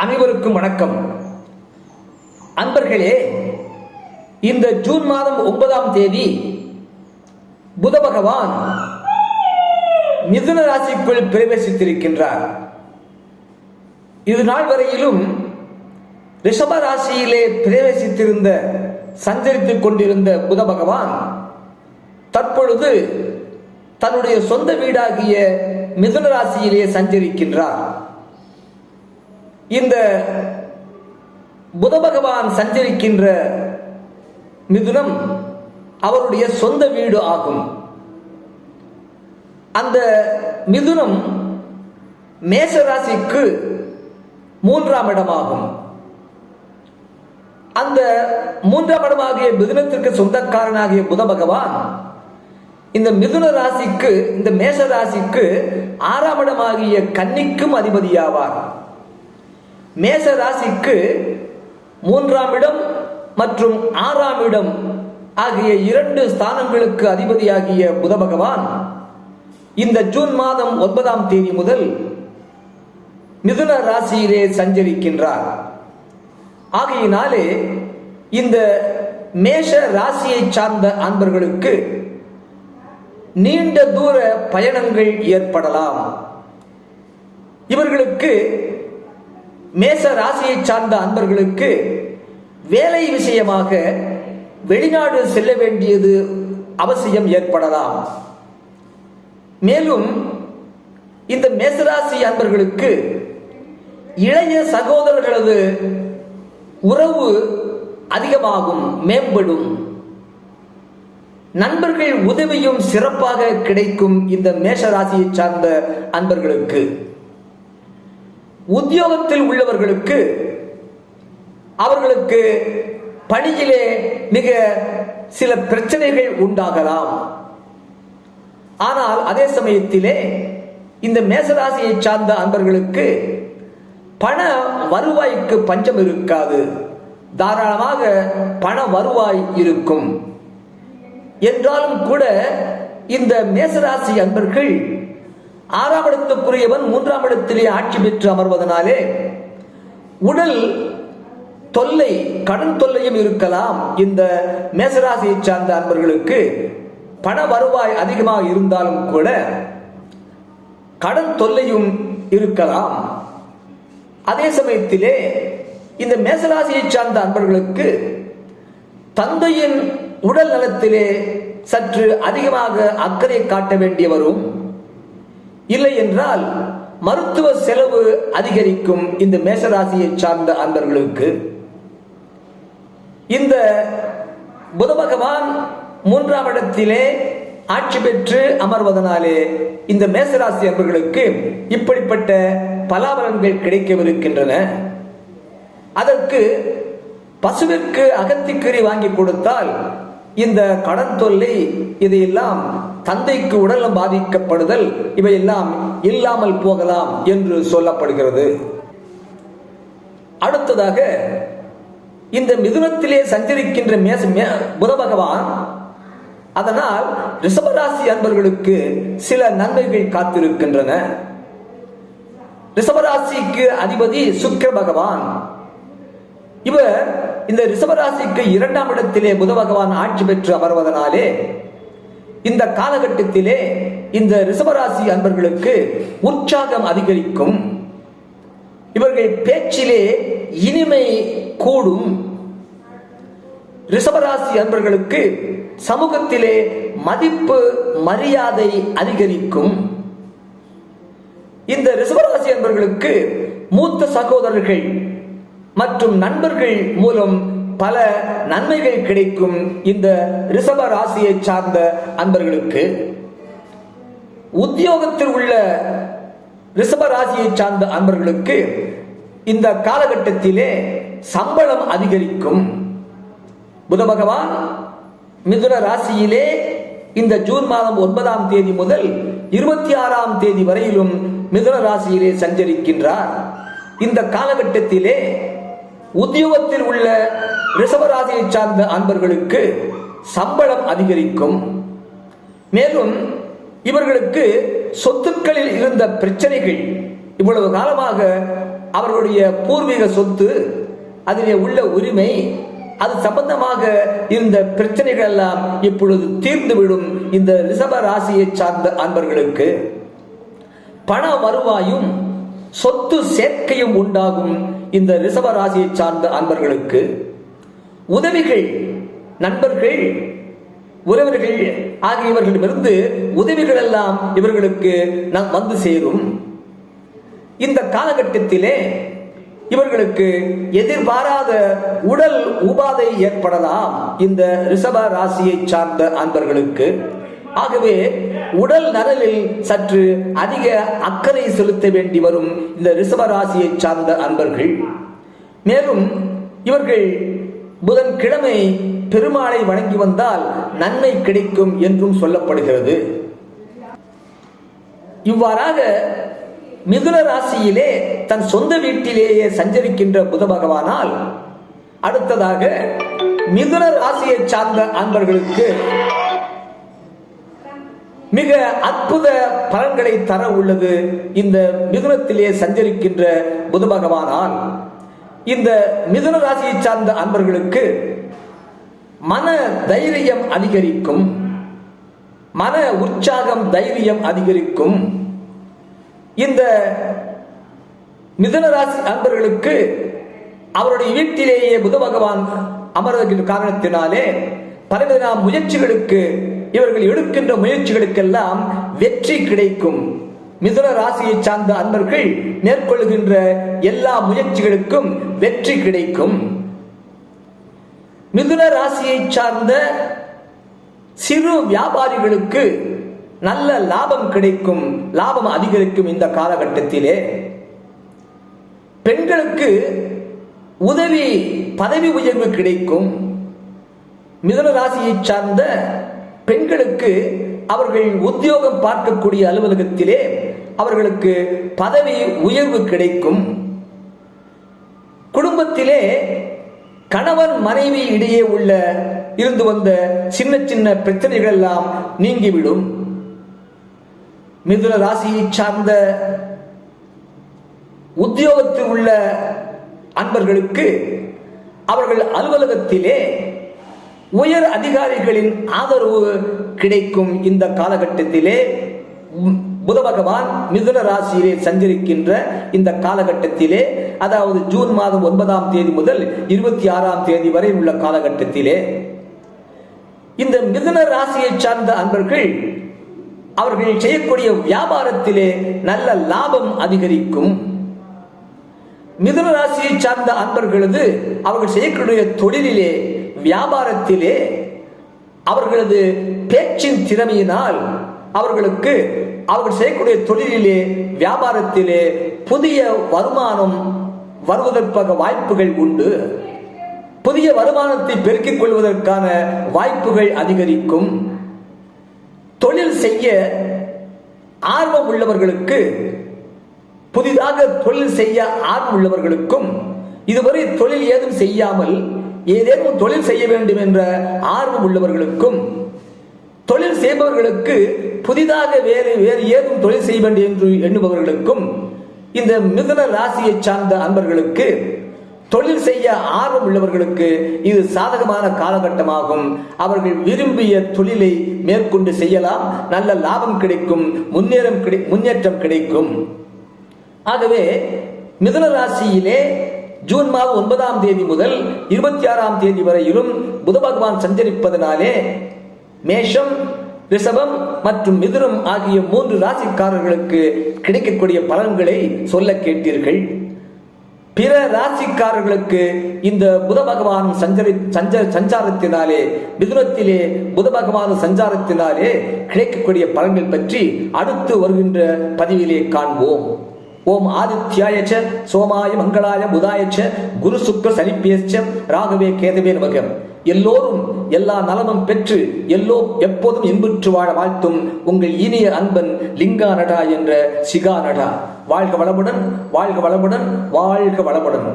அனைவருக்கும் வணக்கம். அன்பர்களே, இந்த ஜூன் மாதம் 9ஆம் தேதி புத பகவான் மிதுன ராசிக்குள் பிரவேசித்திருக்கின்றார். இது நாள் வரையிலும் ரிஷப ராசியிலே பிரவேசித்திருந்த சஞ்சரித்துக் கொண்டிருந்த புத பகவான் தற்பொழுது தன்னுடைய சொந்த வீடாகிய மிதுன ராசியிலே சஞ்சரிக்கின்றார். இந்த புத பகவான் சஞ்சரிக்கின்ற மிதுனம் அவருடைய சொந்த வீடு ஆகும். அந்த மிதுனம் மேஷ ராசிக்கு 3ஆம் இடமாகும். அந்த 3ஆம் இடமாகிய மிதுனத்திற்கு சொந்தக்காரனாகிய புத பகவான் இந்த மிதுன ராசிக்கு, இந்த மேஷ ராசிக்கு 6ஆம் இடமாகிய கன்னிக்கும் அதிபதியாவார். மேஷ ராசிக்கு 3ஆம் இடம் மற்றும் 6ஆம் இடம் ஆகிய 2 ஸ்தானங்களுக்கு அதிபதியாகிய புத பகவான் இந்த ஜூன் மாதம் 9ஆம் தேதி முதல் மிதுன ராசியிலே சஞ்சரிக்கின்றார். ஆகையினாலே இந்த மேஷ ராசியை சார்ந்த அன்பர்களுக்கு நீண்ட தூர பயணங்கள் ஏற்படலாம். இவர்களுக்கு, மேஷ ராசியை சார்ந்த அன்பர்களுக்கு வேலை விஷயமாக வெளிநாடு செல்ல வேண்டியது அவசியம் ஏற்படலாம். மேலும் இந்த மேஷராசி அன்பர்களுக்கு இளைய சகோதரர்களது உறவு அதிகமாகும், மேம்படும். நண்பர்கள் உதவியும் சிறப்பாக கிடைக்கும். இந்த மேஷராசியை சார்ந்த அன்பர்களுக்கு உத்தியோகத்தில் உள்ளவர்களுக்கு அவர்களுக்கு பணியிலே மிக சில பிரச்சனைகள் உண்டாகலாம். ஆனால் அதே சமயத்திலே இந்த மேஷராசியை சார்ந்த அன்பர்களுக்கு பண வருவாய்க்கு பஞ்சம் இருக்காது. தாராளமாக பண வருவாய் இருக்கும். என்றாலும் கூட இந்த மேஷராசி அன்பர்கள் 6ஆம் இடத்துக்குரியவன் 3ஆம் இடத்திலே ஆட்சி பெற்று அமர்வதனாலே உடல் தொல்லை, கடன் தொல்லையும் இருக்கலாம். இந்த மேஷராசியை சார்ந்த அன்பர்களுக்கு பண வருவாய் அதிகமாக இருந்தாலும் கூட கடன் தொல்லையும் இருக்கலாம். அதே சமயத்திலே இந்த மேஷராசியை சார்ந்த அன்பர்களுக்கு தந்தையின் உடல் நலத்திலே சற்று அதிகமாக அக்கறை காட்ட வேண்டிய வரும். இல்லை என்றால் மருத்துவ செலவு அதிகரிக்கும். இந்த மேஷராசியை சார்ந்த அன்பர்களுக்கு இந்த புத பகவான் 3ஆம் இடத்திலே ஆட்சி பெற்று அமர்வதனாலே இந்த மேஷராசி அன்பர்களுக்கு இப்படிப்பட்ட பலாபலன்கள் கிடைக்கவிருக்கின்றன. அதற்கு பசுவிற்கு அகத்திக்கறி வாங்கி கொடுத்தால் இந்த கடன் தொல்லை, இதையெல்லாம் தந்தைக்கு உடலம் பாதிக்கப்படுதல், இவையெல்லாம் இல்லாமல் போகலாம் என்று சொல்லப்படுகிறது. அடுத்ததாக இந்த மிதுனத்திலே சஞ்சரிக்கின்ற புத பகவான், அதனால் ரிஷபராசி அன்பர்களுக்கு சில நன்மைகள் காத்திருக்கின்றன. ரிஷபராசிக்கு அதிபதி சுக்கிர பகவான். இவர் இந்த ரிஷபராசிக்கு 2ஆம் இடத்திலே புத பகவான் ஆட்சி பெற்று அமர்வதனாலே இந்த காலகட்டத்திலே இந்த ரிஷபராசி அன்பர்களுக்கு உற்சாகம் அதிகரிக்கும். இவர்கள் பேச்சிலே இனிமை கூடும். ரிஷபராசி அன்பர்களுக்கு சமூகத்திலே மதிப்பு, மரியாதை அதிகரிக்கும். இந்த ரிஷபராசி அன்பர்களுக்கு மூத்த சகோதரர்கள் மற்றும் நண்பர்கள் மூலம் பல நன்மைகள் கிடைக்கும். இந்த ரிஷப ராசியை சார்ந்த அன்பர்களுக்கு உத்தியோகத்தில் உள்ள ரிஷப ராசியை சார்ந்த அன்பர்களுக்கு இந்த காலகட்டத்திலே சம்பளம் அதிகரிக்கும். புத பகவான் மிதுன ராசியிலே இந்த ஜூன் மாதம் 9ஆம் தேதி முதல் 26ஆம் தேதி வரையிலும் மிதுன ராசியிலே சஞ்சரிக்கின்றார். இந்த காலகட்டத்திலே உத்தியோகத்தில் உள்ள ரிஷபராசியை சார்ந்த அன்பர்களுக்கு சம்பளம் அதிகரிக்கும். மேலும் இவர்களுக்கு சொத்துக்களில் இருந்த பிரச்சனைகள், இவ்வளவு காலமாக அவர்களுடைய பூர்வீக சொத்து, அதிலே உள்ள உரிமை, அது சம்பந்தமாக இருந்த பிரச்சனைகள் எல்லாம் இப்பொழுது தீர்ந்துவிடும். இந்த ரிஷப ராசியை சார்ந்த அன்பர்களுக்கு பண வருவாயும் சொத்து சேர்க்கையும் உண்டாகும். இந்த ரிஷப ராசியை சார்ந்த அன்பர்களுக்கு உதவிகள், நண்பர்கள், உறவினர்கள் ஆகியவர்களிடமிருந்து உதவிகள் எல்லாம் இவர்களுக்கு வந்து சேரும். இந்த காலகட்டத்திலே இவர்களுக்கு எதிர்பாராத உடல் உபாதை ஏற்படலாம் இந்த ரிஷப ராசியை சார்ந்த அன்பர்களுக்கு. ஆகவே உடல் நலனில் சற்று அதிக அக்கறை செலுத்த வேண்டி வரும் இந்த ரிஷப ராசியை சார்ந்த அன்பர்கள். மேலும் இவர்கள் புதன்கிழமை பெருமாளை வணங்கி வந்தால் நன்மை கிடைக்கும் என்றும் சொல்லப்படுகிறது. இவ்வாறாக மிதுன ராசியிலே தன் சொந்த வீட்டிலேயே சஞ்சரிக்கின்ற புத பகவானால் அடுத்ததாக மிதுன ராசியை சார்ந்த அன்பர்களுக்கு மிக அற்புத பலன்களை தர உள்ளது. இந்த மிதுனத்திலே சஞ்சரிக்கின்ற புத பகவானால் இந்த மிதுன ராசியை சார்ந்த அன்பர்களுக்கு மன தைரியம் அதிகரிக்கும், மன உற்சாகம், தைரியம் அதிகரிக்கும். இந்த மிதுன ராசி அன்பர்களுக்கு அவருடைய வீட்டிலேயே புத பகவான் அமர்கின்ற காரணத்தினாலே பலவித முயற்சிகளுக்கு, இவர்கள் எடுக்கின்ற முயற்சிகளுக்கெல்லாம் வெற்றி கிடைக்கும். மிதுன ராசியை சார்ந்த அன்பர்கள் மேற்கொள்கின்ற எல்லா முயற்சிகளுக்கும் வெற்றி கிடைக்கும். மிதுன ராசியை சார்ந்த சிறு வியாபாரிகளுக்கு நல்ல லாபம் கிடைக்கும், லாபம் அதிகரிக்கும். இந்த காலகட்டத்திலே பெண்களுக்கு உதவி, பதவி உயர்வு கிடைக்கும். மிதுன ராசியை சார்ந்த பெண்களுக்கு அவர்கள் உத்தியோகம் பார்க்கக்கூடிய அலுவலகத்திலே அவர்களுக்கு பதவி உயர்வு கிடைக்கும். குடும்பத்திலே கணவன் மனைவி இடையே இருந்து வந்த சின்ன சின்ன பிரச்சனைகள் எல்லாம் நீங்கிவிடும். மிதுன ராசியை சார்ந்த உத்தியோகத்தில் உள்ள அன்பர்களுக்கு அவர்கள் அலுவலகத்திலே உயர் அதிகாரிகளின் ஆதரவு கிடைக்கும். இந்த காலகட்டத்திலே புத பகவான் மிதுன ராசியிலே சஞ்சரிக்கின்ற இந்த காலகட்டத்திலே, அதாவது ஜூன் மாதம் 9ஆம் தேதி முதல் 26ஆம் தேதி வரை உள்ள காலகட்டத்திலே இந்த மிதுன ராசியை சார்ந்த அன்பர்கள் அவர்கள் செய்யக்கூடிய வியாபாரத்திலே நல்ல லாபம் அதிகரிக்கும். மிதுன ராசியை சார்ந்த அன்பர்களது அவர்கள் செய்யக்கூடிய தொழிலிலே, வியாபாரத்திலே அவர்களது பேச்சின் திறமையினால் அவர்களுக்கு அவர்கள் செய்யக்கூடிய தொழிலிலே, வியாபாரத்திலே புதிய வருமானம் வருவதற்கான வாய்ப்புகள் உண்டு. புதிய வருமானத்தை பெருக்கிக் கொள்வதற்கான வாய்ப்புகள் அதிகரிக்கும். தொழில் செய்ய ஆர்வம் உள்ளவர்களுக்கு, புதிதாக தொழில் செய்ய ஆர்வம் உள்ளவர்களுக்கும், இதுவரை தொழில் ஏதும் செய்யாமல் ஏதேனும் தொழில் செய்ய வேண்டும் என்ற ஆர்வம் உள்ளவர்களுக்கும், தொழில் செய்பவர்களுக்கு புதிதாக வேறு ஏதும் தொழில் செய்ய வேண்டும் என்று எண்ணுபவர்களுக்கும், இந்த மிதுன ராசியை சார்ந்த அன்பர்களுக்கு, தொழில் செய்ய ஆர்வம் உள்ளவர்களுக்கு இது சாதகமான காலகட்டமாகும். அவர்கள் விரும்பிய தொழிலை மேற்கொண்டு செய்யலாம், நல்ல லாபம் கிடைக்கும், முன்னேற்றம் கிடைக்கும். ஆகவே மிதுன ராசியிலே ஜூன் மாதம் 9ஆம் தேதி முதல் 26ஆம் தேதி வரையிலும் புத பகவான் சஞ்சரிப்பதனாலே மேஷம், ரிஷபம் மற்றும் மிதுனம் ஆகிய 3 ராசிக்காரர்களுக்கு கிடைக்கக்கூடிய பலன்களை சொல்ல கேட்டீர்கள். பிற ராசிக்காரர்களுக்கு இந்த புத பகவான் சஞ்சாரத்தினாலே, மிதுனத்திலே புத பகவான் சஞ்சாரத்தினாலே கிடைக்கக்கூடிய பலன்கள் பற்றி அடுத்து வருகின்ற பதிவிலே காண்போம். ஓம் ஆதித்யாயச்ச சோமாய மங்களாய புதாயச்ச குரு சுக்ர சனிப்பேச்ச ராகவே கேதவே நமக. எல்லோரும் எல்லா நலமும் பெற்று எப்போதும் இன்புற்று வாழ வாழ்த்தும் உங்கள் இனிய அன்பன் லிங்கா நடா என்ற சிகா நடா. வாழ்க வளமுடன், வாழ்க வளமுடன், வாழ்க வளமுடன்.